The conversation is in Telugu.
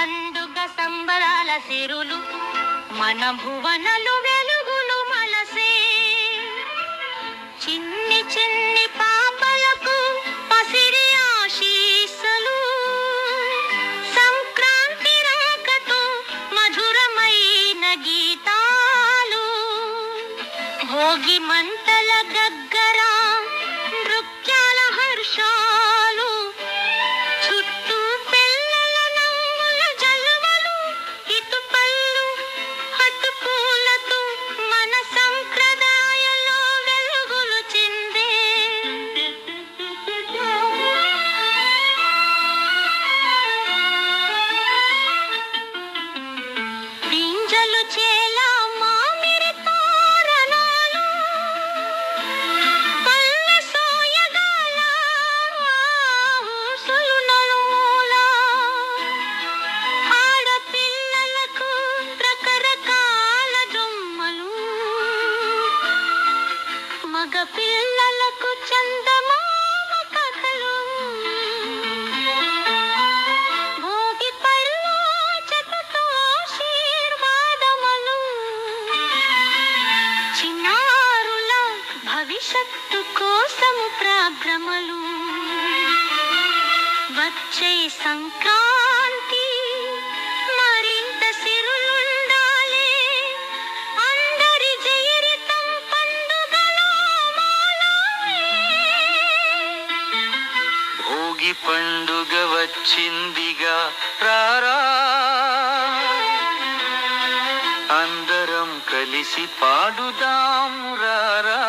పండుగ సంబరాల సిరులు మన భువనలు వెలుగులు మనసే. చిన్ని చిన్ని పాపలకు పసిడి ఆశీస్సులు, సంక్రాంతి రాకతో మధురమైన గీతాలు. భోగి మంటల గగ్గర నృత్యాల హర్షాలు, చుట్టూ పిల్లల నవ్వుల జల్వలు, ఇటు పళ్ళు అటు పూలతో మన సంప్రదాయంలో వెలుగులు చిందే. పింజలు చేలా మామిడి తోరణాలు, పల్లె సోయగాల ఊసులు నలుమూల. ఆడపిల్లలకు రకరకాల జొమ్మలు, మగ పిల్లలకు చందమామ కథలు. భోగి పళ్ళు చెట్టుతో ఆశీర్వాదములు, చిన్నారుల భవిష్యత్తు కోసము ప్రాభ్రమలు. వచ్చే సంక్రాంతి మరింత సిరులుండాలి, అందరి జీవితం పండుగలో మాలాలి. భోగి పండుగ వచ్చిందిగా రారా, అందరం కలిసి పాడుదాం రారా.